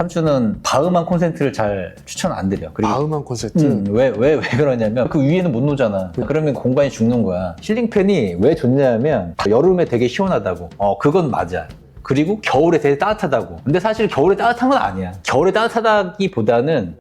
삼촌은 바흐만 콘센트를 잘 추천 안 드려. 그리고 바흐만 콘센트? 왜 그러냐면 그 위에는 못 놓잖아. 그러면 공간이 죽는 거야. 실링팬이 왜 좋냐면 여름에 되게 시원하다고. 그건 맞아. 그리고 겨울에 되게 따뜻하다고. 근데 사실 겨울에 따뜻한 건 아니야. 겨울에 따뜻하다기보다는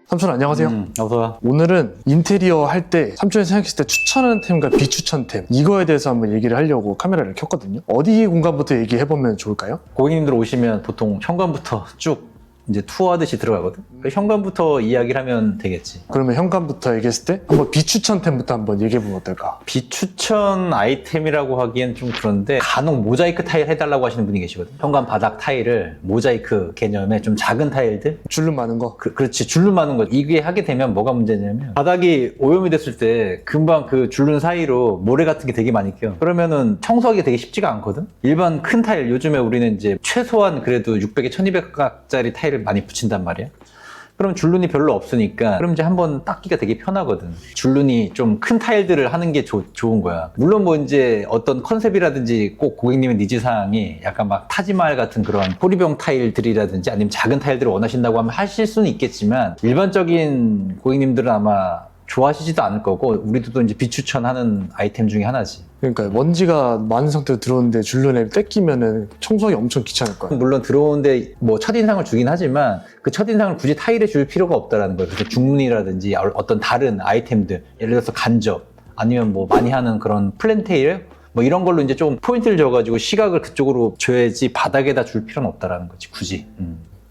삼촌 안녕하세요. 어서와. 오늘은 인테리어 할 때 삼촌이 생각했을 때 추천하는 템과 비추천템 이거에 대해서 한번 얘기를 하려고 카메라를 켰거든요. 어디 공간부터 얘기해보면 좋을까요? 고객님들 오시면 보통 현관부터 쭉 이제 투어하듯이 들어가거든. 그래서 현관부터 이야기를 하면 되겠지. 그러면 현관부터 얘기했을 때 한번 비추천템부터 한번 얘기해보면 어떨까? 비추천 아이템이라고 하기엔 좀 그런데 간혹 모자이크 타일 해달라고 하시는 분이 계시거든. 현관 바닥 타일을 모자이크 개념의 좀 작은 타일들, 줄눈 많은 거? 그렇지, 줄눈 많은 거. 이게 하게 되면 뭐가 문제냐면 바닥이 오염이 됐을 때 금방 그 줄눈 사이로 모래 같은 게 되게 많이 껴. 그러면은 청소하기 되게 쉽지가 않거든. 일반 큰 타일, 요즘에 우리는 이제 최소한 그래도 600에 1200각짜리 타일을 많이 붙인단 말이야. 그럼 줄눈이 별로 없으니까 그럼 이제 한번 닦기가 되게 편하거든. 줄눈이 좀 큰 타일들을 하는 게 좋은 거야. 물론 뭐 이제 어떤 컨셉이라든지 꼭 고객님의 니즈 사항이 약간 막 타지말 같은 그런 호리병 타일들이라든지 아니면 작은 타일들을 원하신다고 하면 하실 수는 있겠지만 일반적인 고객님들은 아마 좋아하시지도 않을 거고 우리도 또 이제 비추천하는 아이템 중에 하나지. 그러니까 먼지가 많은 상태로 들어오는데 줄눈에 떼끼면은 청소하기 엄청 귀찮을 거야. 물론 들어오는데 뭐 첫인상을 주긴 하지만 그 첫인상을 굳이 타일에 줄 필요가 없다라는 거예요. 그래서 중문이라든지 어떤 다른 아이템들, 예를 들어서 간접 아니면 뭐 많이 하는 그런 플랜테일 뭐 이런 걸로 이제 좀 포인트를 줘가지고 시각을 그쪽으로 줘야지 바닥에다 줄 필요는 없다라는 거지, 굳이.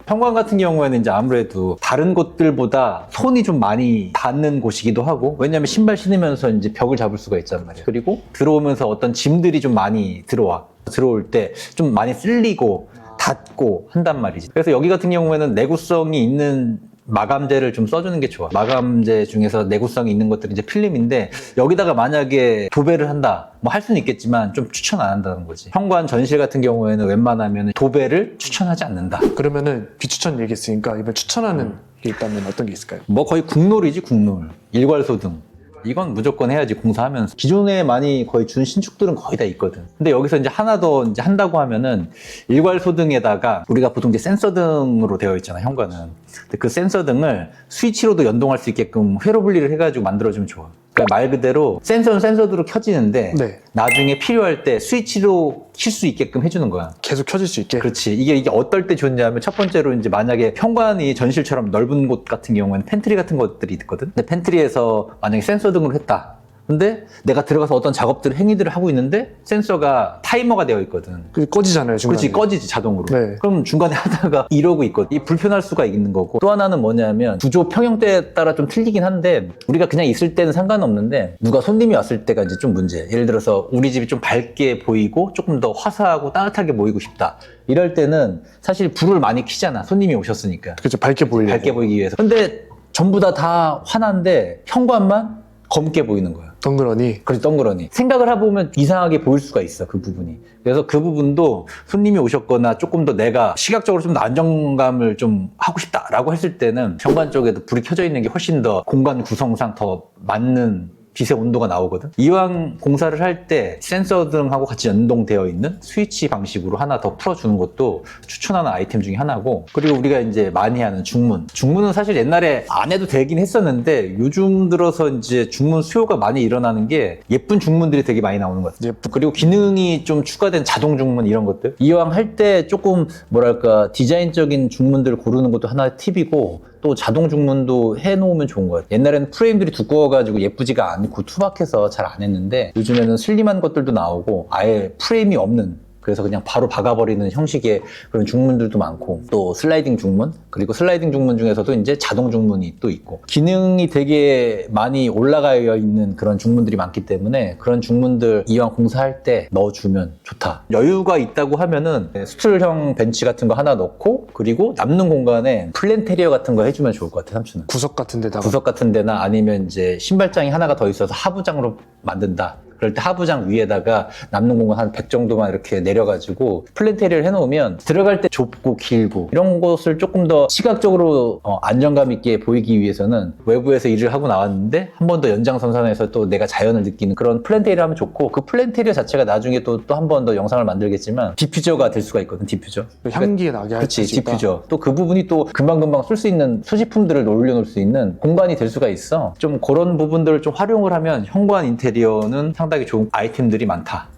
현관 같은 경우에는 이제 아무래도 다른 곳들보다 손이 좀 많이 닿는 곳이기도 하고, 왜냐면 신발 신으면서 이제 벽을 잡을 수가 있단 말이야. 그리고 들어오면서 어떤 짐들이 좀 많이 들어와. 들어올 때 좀 많이 쓸리고 닿고 한단 말이지. 그래서 여기 같은 경우에는 내구성이 있는 마감재를 좀 써주는 게 좋아. 마감재 중에서 내구성이 있는 것들은 이제 필름인데 여기다가 만약에 도배를 한다 뭐 할 수는 있겠지만 좀 추천 안 한다는 거지. 현관 전실 같은 경우에는 웬만하면 도배를 추천하지 않는다. 그러면은 비추천 얘기했으니까 이번 추천하는 게 있다면 어떤 게 있을까요? 뭐 거의 국놀이지, 국놀. 일괄소등. 이건 무조건 해야지, 공사하면서. 기존에 많이 거의 준 신축들은 거의 다 있거든. 근데 여기서 이제 하나 더 이제 한다고 하면은 일괄소등에다가 우리가 보통 이제 센서등으로 되어 있잖아, 현관은. 근데 그 센서등을 스위치로도 연동할 수 있게끔 회로 분리를 해가지고 만들어주면 좋아. 그러니까 말 그대로 센서는 센서대로 켜지는데 네. 나중에 필요할 때 스위치로 킬 수 있게끔 해주는 거야. 계속 켜질 수 있게? 그렇지. 이게 어떨 때 좋냐면 첫 번째로 이제 만약에 현관이 전실처럼 넓은 곳 같은 경우에는 팬트리 같은 것들이 있거든. 근데 팬트리에서 만약에 센서 등으로 했다. 근데 내가 들어가서 어떤 작업들을 행위들을 하고 있는데 센서가 타이머가 되어 있거든. 그게 꺼지잖아요, 중간에. 그렇지, 꺼지지 자동으로. 네. 그럼 중간에 하다가 이러고 있거든. 이 불편할 수가 있는 거고. 또 하나는 뭐냐면 구조 평형대에 따라 좀 틀리긴 한데 우리가 그냥 있을 때는 상관없는데 누가 손님이 왔을 때가 이제 좀 문제. 예를 들어서 우리 집이 좀 밝게 보이고 조금 더 화사하고 따뜻하게 보이고 싶다. 이럴 때는 사실 불을 많이 켜잖아. 손님이 오셨으니까. 그렇죠, 밝게 보이려고. 밝게 보이기 위해서. 근데 전부 다 환한데 현관만 검게 보이는 거야. 덩그러니. 그렇지, 덩그러니. 생각을 해보면 이상하게 보일 수가 있어, 그 부분이. 그래서 그 부분도 손님이 오셨거나 조금 더 내가 시각적으로 좀 더 안정감을 좀 하고 싶다라고 했을 때는 현관 쪽에도 불이 켜져 있는 게 훨씬 더 공간 구성상 더 맞는 빛의 온도가 나오거든. 이왕 공사를 할 때 센서 등하고 같이 연동되어 있는 스위치 방식으로 하나 더 풀어주는 것도 추천하는 아이템 중에 하나고, 그리고 우리가 이제 많이 하는 중문. 중문은 사실 옛날에 안 해도 되긴 했었는데 요즘 들어서 이제 중문 수요가 많이 일어나는 게 예쁜 중문들이 되게 많이 나오는 것 같아요. 그리고 기능이 좀 추가된 자동 중문 이런 것들. 이왕 할 때 조금 뭐랄까 디자인적인 중문들을 고르는 것도 하나의 팁이고, 또 자동 중문도 해놓으면 좋은 것 같아요. 옛날에는 프레임들이 두꺼워가지고 예쁘지가 않고 투박해서 잘 안 했는데 요즘에는 슬림한 것들도 나오고 아예 프레임이 없는, 그래서 그냥 바로 박아버리는 형식의 그런 중문들도 많고, 또 슬라이딩 중문, 그리고 슬라이딩 중문 중에서도 이제 자동 중문이 또 있고, 기능이 되게 많이 올라가 있는 그런 중문들이 많기 때문에 그런 중문들 이왕 공사할 때 넣어주면 좋다. 여유가 있다고 하면은 수틀형 벤치 같은 거 하나 넣고, 그리고 남는 공간에 플랜테리어 같은 거 해주면 좋을 것 같아, 삼촌은. 구석 같은 데다가. 구석 같은 데나 아니면 이제 신발장이 하나가 더 있어서 하부장으로 만든다. 그럴 때 하부장 위에다가 남는 공간 한 100 정도만 이렇게 내려가지고 플랜테리어를 해놓으면 들어갈 때 좁고 길고 이런 것을 조금 더 시각적으로 안정감 있게 보이기 위해서는 외부에서 일을 하고 나왔는데 한 번 더 연장선상에서 또 내가 자연을 느끼는 그런 플랜테리어 하면 좋고, 그 플랜테리어 자체가 나중에 또 한 번 더 영상을 만들겠지만 디퓨저가 될 수가 있거든. 디퓨저. 향기가 나게 할 그렇지, 수 있다. 디퓨저. 또 그 부분이 또 금방금방 쓸 수 있는 소지품들을 올려놓을 수 있는 공간이 될 수가 있어. 좀 그런 부분들을 좀 활용을 하면 현관 인테리어는 상당히 좋은 아이템들이 많다.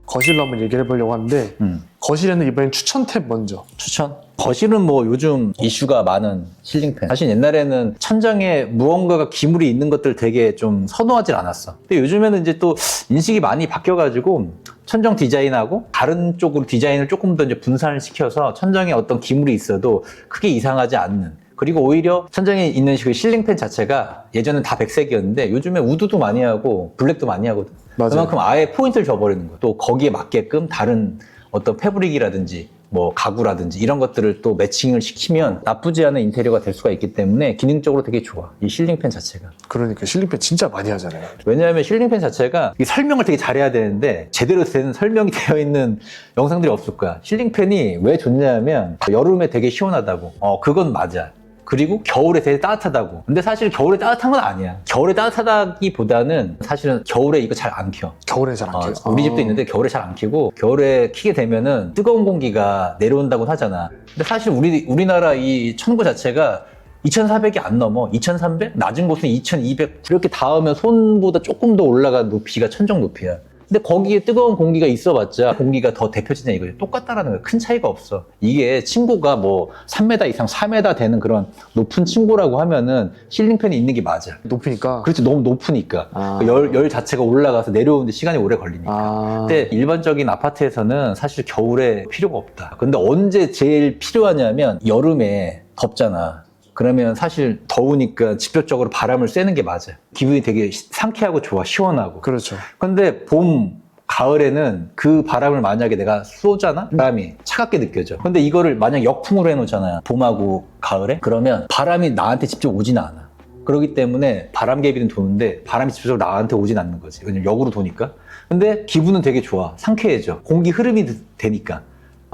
거실로 한번 얘기를 해보려고 하는데 거실에는 이번엔 추천 탭 먼저. 추천? 거실은 뭐 요즘 이슈가 많은 실링팬. 사실 옛날에는 천장에 무언가가 기물이 있는 것들 되게 좀 선호하진 않았어. 근데 요즘에는 이제 또 인식이 많이 바뀌어가지고 천정 디자인하고 다른 쪽으로 디자인을 조금 더 이제 분산을 시켜서 천장에 어떤 기물이 있어도 크게 이상하지 않는, 그리고 오히려 천장에 있는 그 실링팬 자체가 예전엔 다 백색이었는데 요즘에 우드도 많이 하고 블랙도 많이 하거든. 맞아요. 그만큼 아예 포인트를 줘버리는 거야. 또 거기에 맞게끔 다른 어떤 패브릭이라든지 뭐 가구라든지 이런 것들을 또 매칭을 시키면 나쁘지 않은 인테리어가 될 수가 있기 때문에 기능적으로 되게 좋아, 이 실링팬 자체가. 그러니까 실링팬 진짜 많이 하잖아요. 왜냐하면 실링팬 자체가 이 설명을 되게 잘해야 되는데 제대로 된 설명이 되어 있는 영상들이 없을 거야. 실링팬이 왜 좋냐면 여름에 되게 시원하다고. 그건 맞아. 그리고 겨울에 되게 따뜻하다고. 근데 사실 겨울에 따뜻한 건 아니야. 겨울에 따뜻하다기보다는 사실은 겨울에 이거 잘 안 켜. 겨울에 잘 안 켜요. 우리 집도 있는데 겨울에 잘 안 켜고, 겨울에 키게 되면은 뜨거운 공기가 내려온다고 하잖아. 근데 사실 우리나라 이 천구 자체가 2,400이 안 넘어. 2,300? 낮은 곳은 2,200. 이렇게 닿으면 손보다 조금 더 올라간 높이가 천정 높이야. 근데 거기에 뜨거운 공기가 있어봤자 공기가 더 데펴지냐 이거지. 똑같다라는 거야. 큰 차이가 없어. 이게 층고가 뭐 3m 이상 4m 되는 그런 높은 층고라고 하면은 실링팬이 있는 게 맞아. 높으니까. 그렇지, 너무 높으니까. 아. 그 열 자체가 올라가서 내려오는데 시간이 오래 걸리니까. 아. 근데 일반적인 아파트에서는 사실 겨울에 필요가 없다. 근데 언제 제일 필요하냐면 여름에 덥잖아. 그러면 사실 더우니까 직접적으로 바람을 쐬는 게 맞아. 기분이 되게 상쾌하고 좋아, 시원하고. 그렇죠. 근데 봄, 가을에는 그 바람을 만약에 내가 쏘잖아? 바람이 차갑게 느껴져. 근데 이거를 만약 역풍으로 해놓잖아, 봄하고 가을에? 그러면 바람이 나한테 직접 오지는 않아. 그렇기 때문에 바람개비는 도는데 바람이 직접적으로 나한테 오진 않는 거지. 왜냐면 역으로 도니까. 근데 기분은 되게 좋아, 상쾌해져. 공기 흐름이 되니까.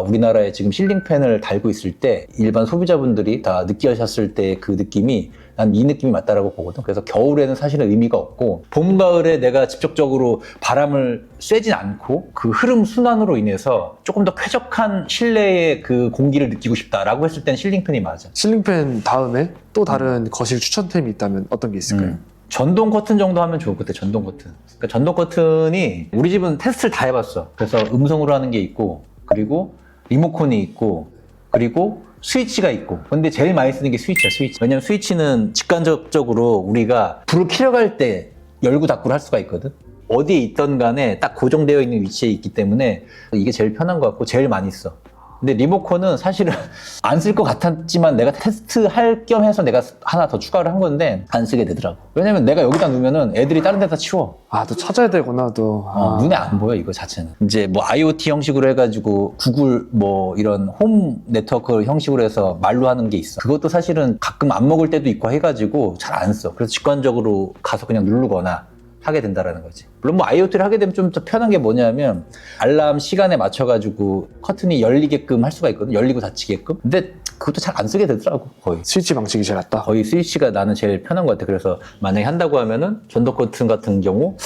우리나라에 지금 실링팬을 달고 있을 때 일반 소비자분들이 다 느끼셨을 때 그 느낌이, 난 이 느낌이 맞다라고 보거든. 그래서 겨울에는 사실은 의미가 없고, 봄, 가을에 내가 직접적으로 바람을 쐬진 않고 그 흐름 순환으로 인해서 조금 더 쾌적한 실내의 그 공기를 느끼고 싶다라고 했을 때는 실링팬이 맞아. 실링팬 다음에 또 다른 거실 추천템이 있다면 어떤 게 있을까요? 전동 커튼 정도 하면 좋을 것 같아. 전동 커튼. 그러니까 전동 커튼이, 우리 집은 테스트를 다 해봤어. 그래서 음성으로 하는 게 있고, 그리고 리모컨이 있고, 그리고 스위치가 있고. 근데 제일 많이 쓰는 게 스위치야, 스위치. 왜냐면 스위치는 직관적으로 우리가 불을 켜려갈 때 열고 닫고를 할 수가 있거든. 어디에 있던 간에 딱 고정되어 있는 위치에 있기 때문에 이게 제일 편한 것 같고 제일 많이 써. 근데 리모컨은 사실은 안 쓸 것 같았지만 내가 테스트할 겸 해서 내가 하나 더 추가를 한 건데 안 쓰게 되더라고. 왜냐면 내가 여기다 놓으면은 애들이 다른 데다 치워. 아, 또 찾아야 되구나, 또. 눈에 안 보여, 이거 자체는. 이제 뭐 IoT 형식으로 해가지고 구글 뭐 이런 홈 네트워크 형식으로 해서 말로 하는 게 있어. 그것도 사실은 가끔 안 먹을 때도 있고 해가지고 잘 안 써. 그래서 직관적으로 가서 그냥 누르거나 하게 된다라는 거지. 물론 뭐 IoT를 하게 되면 좀 더 편한 게 뭐냐면 알람 시간에 맞춰가지고 커튼이 열리게끔 할 수가 있거든. 열리고 닫히게끔. 근데 그것도 잘 안 쓰게 되더라고, 거의. 스위치 방식이 제일 낫다. 거의 스위치가 나는 제일 편한 것 같아. 그래서 만약에 한다고 하면은 전동 커튼 같은 경우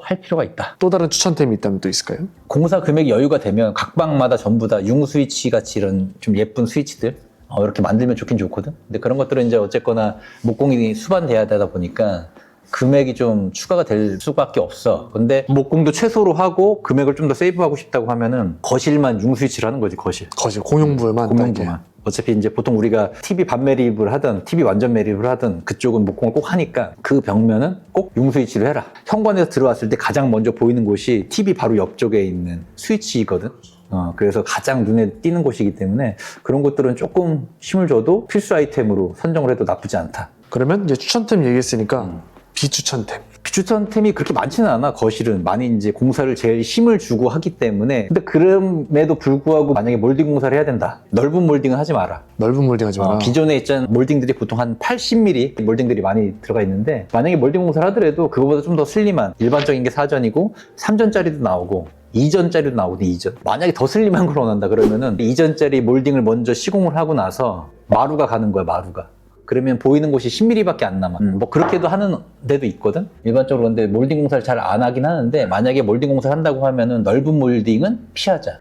할 필요가 있다. 또 다른 추천템이 있다면 또 있을까요? 공사 금액이 여유가 되면 각 방마다 전부 다 융 스위치 같이 이런 좀 예쁜 스위치들 이렇게 만들면 좋긴 좋거든. 근데 그런 것들은 이제 어쨌거나 목공이 수반돼야 되다 보니까 금액이 좀 추가가 될 수밖에 없어. 근데 목공도 최소로 하고 금액을 좀 더 세이브하고 싶다고 하면은 거실만 융 스위치를 하는 거지, 거실. 거실 공용부에만. 공용부만. 어차피 이제 보통 우리가 TV 반 매립을 하든 TV 완전 매립을 하든 그쪽은 목공을 꼭 하니까 그 벽면은 꼭 융 스위치로 해라. 현관에서 들어왔을 때 가장 먼저 보이는 곳이 TV 바로 옆쪽에 있는 스위치거든. 그래서 가장 눈에 띄는 곳이기 때문에 그런 것들은 조금 힘을 줘도 필수 아이템으로 선정을 해도 나쁘지 않다. 그러면 이제 추천템 얘기했으니까 비추천템. 비추천템이 그렇게 많지는 않아. 거실은 많이 이제 공사를 제일 힘을 주고 하기 때문에. 근데 그럼에도 불구하고 만약에 몰딩 공사를 해야 된다. 넓은 몰딩은 하지 마라. 넓은 몰딩 하지 마라. 기존에 있던 몰딩들이 보통 한 80mm 몰딩들이 많이 들어가 있는데, 만약에 몰딩 공사를 하더라도 그거보다 좀 더 슬림한 일반적인 게 4전이고 3전짜리도 나오고 2전짜리도 나오거든. 2전. 만약에 더 슬림한 걸 원한다 그러면은 2전짜리 몰딩을 먼저 시공을 하고 나서 마루가 가는 거야. 마루가. 그러면 보이는 곳이 10mm밖에 안 남아. 뭐 그렇게도 하는 데도 있거든. 일반적으로 근데 몰딩 공사를 잘 안 하긴 하는데, 만약에 몰딩 공사를 한다고 하면은 넓은 몰딩은 피하자.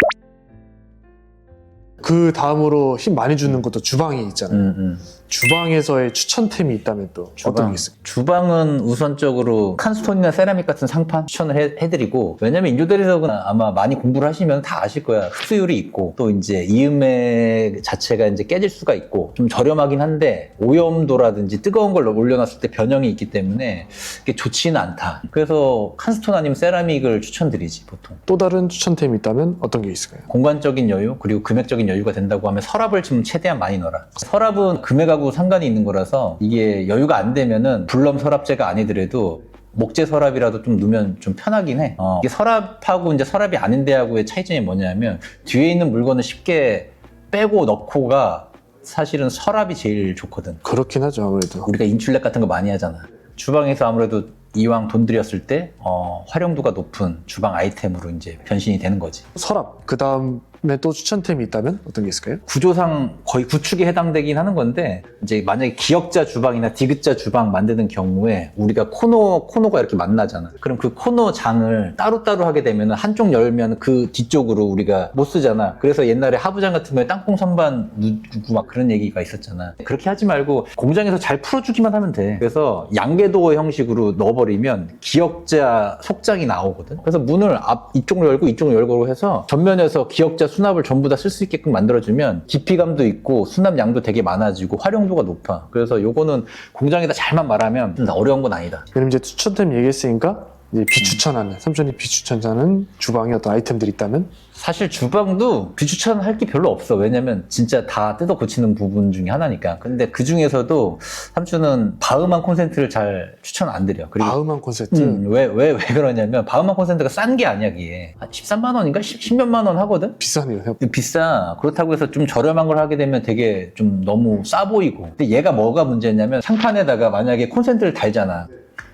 그 다음으로 힘 많이 주는 것도 주방이 있잖아요. 주방에서의 추천템이 있다면 또 어떤 게 있을까요? 주방은 우선적으로 칸스톤이나 세라믹 같은 상판 추천을 해드리고, 왜냐면 인조대리석은 아마 많이 공부를 하시면 다 아실 거야. 흡수율이 있고, 또 이제 이음매 자체가 이제 깨질 수가 있고, 좀 저렴하긴 한데 오염도라든지 뜨거운 걸 올려놨을 때 변형이 있기 때문에 그게 좋지는 않다. 그래서 칸스톤 아니면 세라믹을 추천드리지 보통. 또 다른 추천템이 있다면 어떤 게 있을까요? 공간적인 여유 그리고 금액적인 여유가 된다고 하면 서랍을 좀 최대한 많이 넣어라. 서랍은 금액하고 상관이 있는 거라서 이게 여유가 안 되면은 불럼 서랍재가 아니더라도 목재 서랍이라도 좀 넣으면 좀 편하긴 해. 이게 서랍하고 이제 서랍이 아닌 데하고의 차이점이 뭐냐면, 뒤에 있는 물건을 쉽게 빼고 넣고가 사실은 서랍이 제일 좋거든. 그렇긴 하죠, 아무래도. 우리가 인출렛 같은 거 많이 하잖아. 주방에서 아무래도 이왕 돈 들였을 때 활용도가 높은 주방 아이템으로 이제 변신이 되는 거지. 서랍. 그 다음에 또 추천템이 있다면 어떤 게 있을까요? 구조상 거의 구축에 해당되긴 하는 건데, 이제 만약에 기역자 주방이나 디귿자 주방 만드는 경우에 우리가 코너가 이렇게 만나잖아. 그럼 그 코너 장을 따로따로 하게 되면 한쪽 열면 그 뒤쪽으로 우리가 못 쓰잖아. 그래서 옛날에 하부장 같은 거에 땅콩 선반 누고 막 그런 얘기가 있었잖아. 그렇게 하지 말고 공장에서 잘 풀어주기만 하면 돼. 그래서 양계도 형식으로 넣어버리면 기역자 속장이 나오거든. 그래서 문을 이쪽으로 열고 이쪽으로 열고 해서 전면에서 기역자 수납을 전부 다 쓸 수 있게끔 만들어주면 깊이감도 있고 수납량도 되게 많아지고 활용도가 높아. 그래서 요거는 공장에다 잘만 말하면 어려운 건 아니다. 그럼 이제 추천템 얘기했으니까 이제 비추천하는, 삼촌이 비추천하는 주방에 어떤 아이템들이 있다면? 사실 주방도 비추천할 게 별로 없어. 왜냐면 진짜 다 뜯어 고치는 부분 중에 하나니까. 근데 그 중에서도 삼촌은 바흐만 콘센트를 잘 추천 안 드려. 그리고 바흐만 콘센트? 왜 그러냐면 바흐만 콘센트가 싼 게 아니야, 그게. 한 13만 원인가? 10몇만 원 하거든? 비싸네요. 비싸. 그렇다고 해서 좀 저렴한 걸 하게 되면 되게 좀 너무 싸 보이고. 근데 얘가 뭐가 문제냐면, 상판에다가 만약에 콘센트를 달잖아.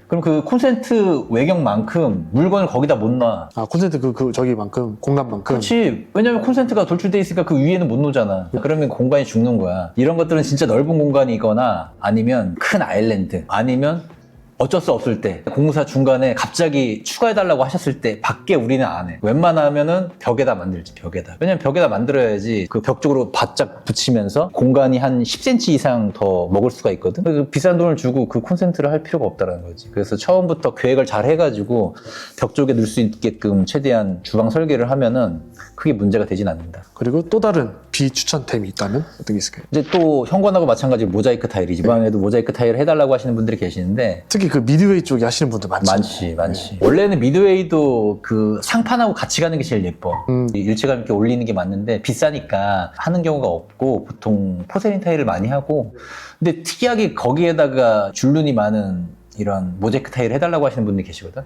그럼 그 콘센트 외경만큼 물건을 거기다 못 놔. 아, 콘센트 저기만큼, 공간만큼. 그렇지. 왜냐면 콘센트가 돌출돼 있으니까 그 위에는 못 놓잖아. 그러면 공간이 죽는 거야. 이런 것들은 진짜 넓은 공간이거나 아니면 큰 아일랜드, 아니면 어쩔 수 없을 때 공사 중간에 갑자기 추가해달라고 하셨을 때 밖에 우리는 안 해. 웬만하면은 벽에다 만들지. 벽에다. 왜냐면 벽에다 만들어야지 그 벽 쪽으로 바짝 붙이면서 공간이 한 10cm 이상 더 먹을 수가 있거든. 그래서 비싼 돈을 주고 그 콘센트를 할 필요가 없다는 거지. 그래서 처음부터 계획을 잘 해가지고 벽 쪽에 넣을 수 있게끔 최대한 주방 설계를 하면은 크게 문제가 되진 않는다. 그리고 또 다른 비추천템이 있다면 어떤 게 있을까요? 이제 또 현관하고 마찬가지로 모자이크 타일이지. 주방에도 모자이크 타일을 해달라고 하시는 분들이 계시는데, 특히 그 미드웨이 쪽에 하시는 분들 많잖아요. 많지. 원래는 미드웨이도 그 상판하고 같이 가는 게 제일 예뻐. 일체감 있게 올리는 게 맞는데 비싸니까 하는 경우가 없고 보통 포세린 타일을 많이 하고, 근데 특이하게 거기에다가 줄눈이 많은 이런 모자이크 타일을 해달라고 하시는 분들이 계시거든.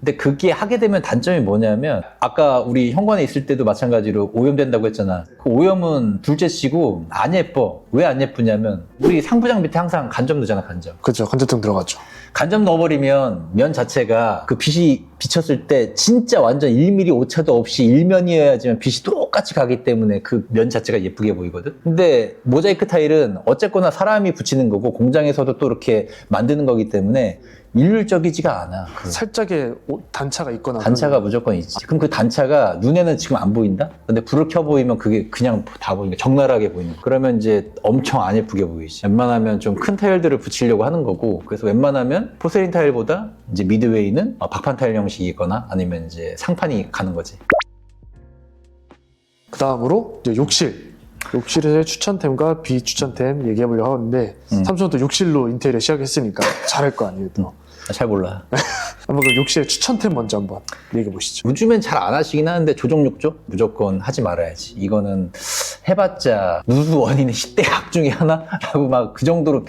근데 그게 하게 되면 단점이 뭐냐면, 아까 우리 현관에 있을 때도 마찬가지로 오염된다고 했잖아. 그 오염은 둘째치고 안 예뻐. 왜 안 예쁘냐면, 우리 상부장 밑에 항상 간접 넣잖아, 간접. 그렇죠. 간접등 들어갔죠. 간접 넣어버리면 면 자체가 그 빛이 비쳤을 때 진짜 완전 1mm 오차도 없이 일면이어야지만 빛이 똑같이 가기 때문에 그 면 자체가 예쁘게 보이거든. 근데 모자이크 타일은 어쨌거나 사람이 붙이는 거고 공장에서도 또 이렇게 만드는 거기 때문에 일률적이지가 않아. 살짝의 단차가 있거나. 단차가 무조건 있지. 그럼 그 단차가 눈에는 지금 안 보인다? 근데 불을 켜 보이면 그게 그냥 다 보이니까 적나라하게 보이는 거야. 그러면 이제 엄청 안 예쁘게 보이지. 웬만하면 좀 큰 타일들을 붙이려고 하는 거고, 그래서 웬만하면 포세린 타일보다 이제 미드웨이는 박판 타일 형식이거나 아니면 이제 상판이 가는 거지. 그 다음으로 이제 욕실. 욕실의 추천템과 비추천템 얘기해보려고 하는데, 삼촌은 또 욕실로 인테리어 시작했으니까 잘할 거 아니에요, 또. 잘 몰라. 한번 그 욕실의 추천템 먼저 한번 얘기해보시죠. 요즘엔 잘 안 하시긴 하는데, 조정욕조? 무조건 하지 말아야지. 이거는 해봤자 누수 원인의 10대 약 중에 하나라고 막 그 정도로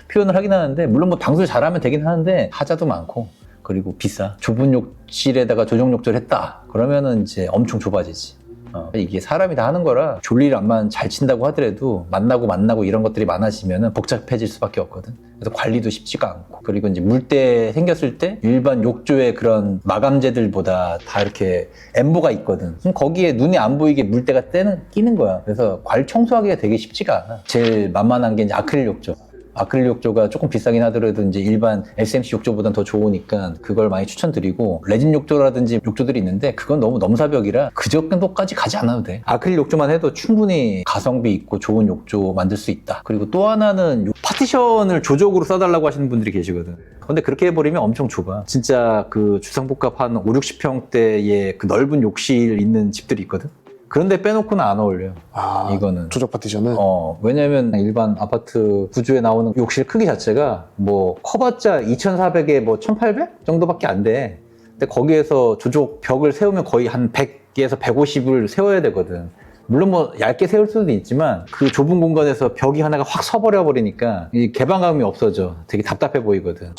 표현을 하긴 하는데, 물론 뭐 방수를 잘하면 되긴 하는데 하자도 많고, 그리고 비싸. 좁은 욕실에다가 조정 욕조를 했다. 그러면은 이제 엄청 좁아지지. 이게 사람이 다 하는 거라 졸리를 안만 잘 친다고 하더라도 만나고 이런 것들이 많아지면 복잡해질 수밖에 없거든. 그래서 관리도 쉽지가 않고. 그리고 이제 물때 생겼을 때 일반 욕조의 그런 마감재들보다 다 이렇게 엠보가 있거든. 그럼 거기에 눈에 안 보이게 물때가 끼는 거야. 그래서 관리 청소하기가 되게 쉽지가 않아. 제일 만만한 게 이제 아크릴 욕조. 아크릴 욕조가 조금 비싸긴 하더라도 이제 일반 SMC 욕조보단 더 좋으니까 그걸 많이 추천드리고, 레진 욕조라든지 욕조들이 있는데 그건 너무 넘사벽이라 그 정도까지 가지 않아도 돼. 아크릴 욕조만 해도 충분히 가성비 있고 좋은 욕조 만들 수 있다. 그리고 또 하나는 파티션을 조적으로 써달라고 하시는 분들이 계시거든. 근데 그렇게 해버리면 엄청 좁아. 진짜 그 주상복합 한 5, 60평대의 그 넓은 욕실 있는 집들이 있거든. 그런데 빼놓고는 안 어울려. 이거는 조적 파티션은? 왜냐면 일반 아파트 구조에 나오는 욕실 크기 자체가 뭐 커봤자 2,400에 뭐 1,800 정도밖에 안 돼. 근데 거기에서 조적 벽을 세우면 거의 한 100에서 150을 세워야 되거든. 물론 뭐 얇게 세울 수도 있지만 그 좁은 공간에서 벽이 하나가 확 서버려 버리니까 이 개방감이 없어져. 되게 답답해 보이거든.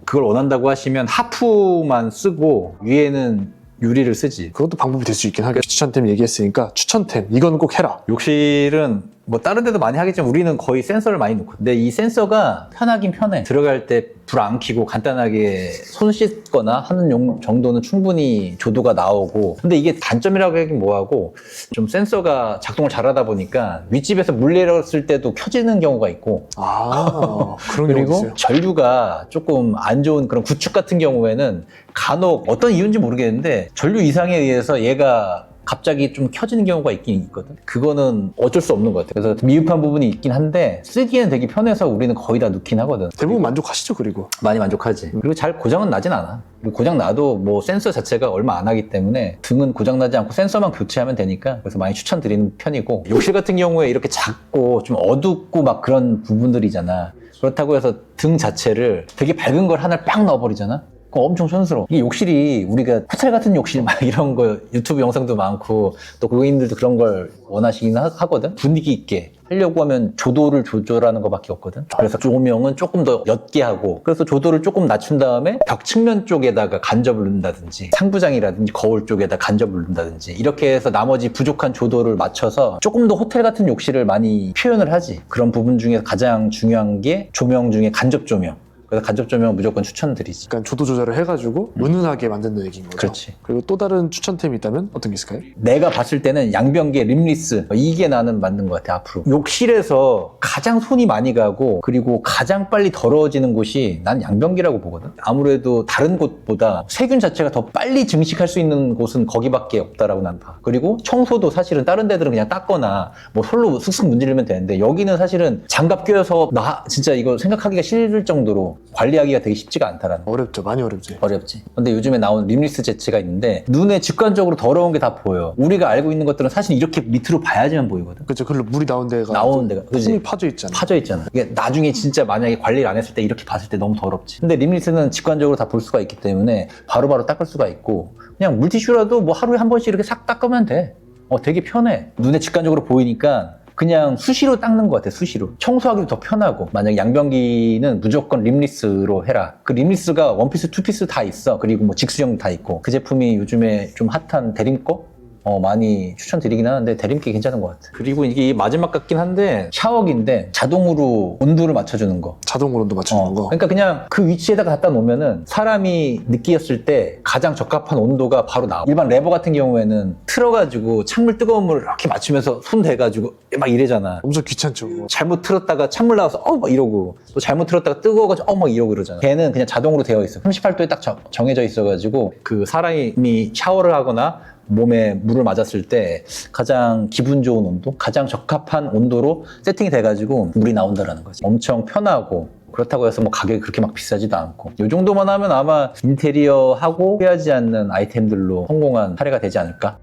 그걸 원한다고 하시면 하프만 쓰고 위에는 유리를 쓰지. 그것도 방법이 될 수 있긴 하겠다. 추천템 얘기했으니까 추천템 이건 꼭 해라. 욕실은 뭐 다른 데도 많이 하겠지만 우리는 거의 센서를 많이 놓고, 근데 이 센서가 편하긴 편해. 들어갈 때 불 안 켜고 간단하게 손 씻거나 하는 정도는 충분히 조도가 나오고, 근데 이게 단점이라고 하긴 뭐하고, 좀 센서가 작동을 잘하다 보니까 윗집에서 물 내렸을 때도 켜지는 경우가 있고, 그런 경우 그리고 있어요. 전류가 조금 안 좋은 그런 구축 같은 경우에는 간혹 어떤 이유인지 모르겠는데 전류 이상에 의해서 얘가 갑자기 좀 켜지는 경우가 있긴 있거든. 그거는 어쩔 수 없는 것 같아. 그래서 미흡한 부분이 있긴 한데 쓰기에는 되게 편해서 우리는 거의 다 넣긴 하거든. 대부분 만족하시죠, 그리고? 많이 만족하지. 그리고 잘 고장은 나진 않아. 그리고 고장 나도 뭐 센서 자체가 얼마 안 하기 때문에 등은 고장 나지 않고 센서만 교체하면 되니까, 그래서 많이 추천드리는 편이고, 욕실 같은 경우에 이렇게 작고 좀 어둡고 막 그런 부분들이잖아. 그렇다고 해서 등 자체를 되게 밝은 걸 하나를 빡 넣어버리잖아. 엄청 촌스러워. 이 욕실이 우리가 호텔 같은 욕실 막 이런 거 유튜브 영상도 많고 또 고객님들도 그런 걸 원하시긴 하거든. 분위기 있게 하려고 하면 조도를 조절하는 것밖에 없거든. 그래서 조명은 조금 더 옅게 하고, 그래서 조도를 조금 낮춘 다음에 벽 측면 쪽에다가 간접을 넣는다든지 상부장이라든지 거울 쪽에다 간접을 넣는다든지 이렇게 해서 나머지 부족한 조도를 맞춰서 조금 더 호텔 같은 욕실을 많이 표현을 하지. 그런 부분 중에서 가장 중요한 게 조명 중에 간접 조명. 그래서 간접 조명 무조건 추천드리지. 약간 조도 조절을 해가지고 은은하게 만드는 얘기인 거죠. 그렇지. 그리고 또 다른 추천템이 있다면 어떤 게 있을까요? 내가 봤을 때는 양변기에 림리스, 이게 나는 맞는 것 같아. 앞으로 욕실에서 가장 손이 많이 가고 그리고 가장 빨리 더러워지는 곳이 난 양변기라고 보거든. 아무래도 다른 곳보다 세균 자체가 더 빨리 증식할 수 있는 곳은 거기밖에 없다라고 난 봐. 그리고 청소도 사실은 다른 데들은 그냥 닦거나 뭐 솔로 슥슥 문지르면 되는데 여기는 사실은 장갑 껴서 나 진짜 이거 생각하기가 싫을 정도로 관리하기가 되게 쉽지가 않다라는 거. 어렵죠. 많이 어렵지. 어렵지. 근데 요즘에 나온 림리스 제트가 있는데 눈에 직관적으로 더러운 게 다 보여. 우리가 알고 있는 것들은 사실 이렇게 밑으로 봐야지만 보이거든. 그렇죠. 글로 물이 나온 데가 나오는 데가, 그지? 홈이 파져 있잖아. 파져 있잖아. 이게 나중에 진짜 만약에 관리를 안 했을 때 이렇게 봤을 때 너무 더럽지. 근데 림리스는 직관적으로 다 볼 수가 있기 때문에 바로바로 닦을 수가 있고, 그냥 물티슈라도 뭐 하루에 한 번씩 이렇게 싹 닦으면 돼. 되게 편해. 눈에 직관적으로 보이니까 그냥 수시로 닦는 것 같아. 수시로. 청소하기도 더 편하고. 만약에 양변기는 무조건 림리스로 해라. 그 림리스가 원피스, 투피스 다 있어. 그리고 뭐 직수형 다 있고. 그 제품이 요즘에 좀 핫한 대림 거? 많이 추천드리긴 하는데 대림기 괜찮은 것 같아. 그리고 이게 마지막 같긴 한데 샤워기인데 자동으로 온도를 맞춰주는 거. 자동으로 온도 맞추는 거. 그러니까 그냥 그 위치에다가 갖다 놓으면은 사람이 느끼었을 때 가장 적합한 온도가 바로 나와. 일반 레버 같은 경우에는 틀어가지고 찬물 뜨거운 물을 이렇게 맞추면서 손 대가지고 막 이래잖아. 엄청 귀찮죠. 그거. 잘못 틀었다가 찬물 나와서 막 이러고, 또 잘못 틀었다가 뜨거워가지고 막 이러고 이러잖아. 걔는 그냥 자동으로 되어 있어. 38도에 딱 정해져 있어가지고 그 사람이 샤워를 하거나 몸에 물을 맞았을 때 가장 기분 좋은 온도, 가장 적합한 온도로 세팅이 돼가지고 물이 나온다라는 거지. 엄청 편하고, 그렇다고 해서 뭐 가격이 그렇게 막 비싸지도 않고, 이 정도만 하면 아마 인테리어 하고 후회하지 않는 아이템들로 성공한 사례가 되지 않을까?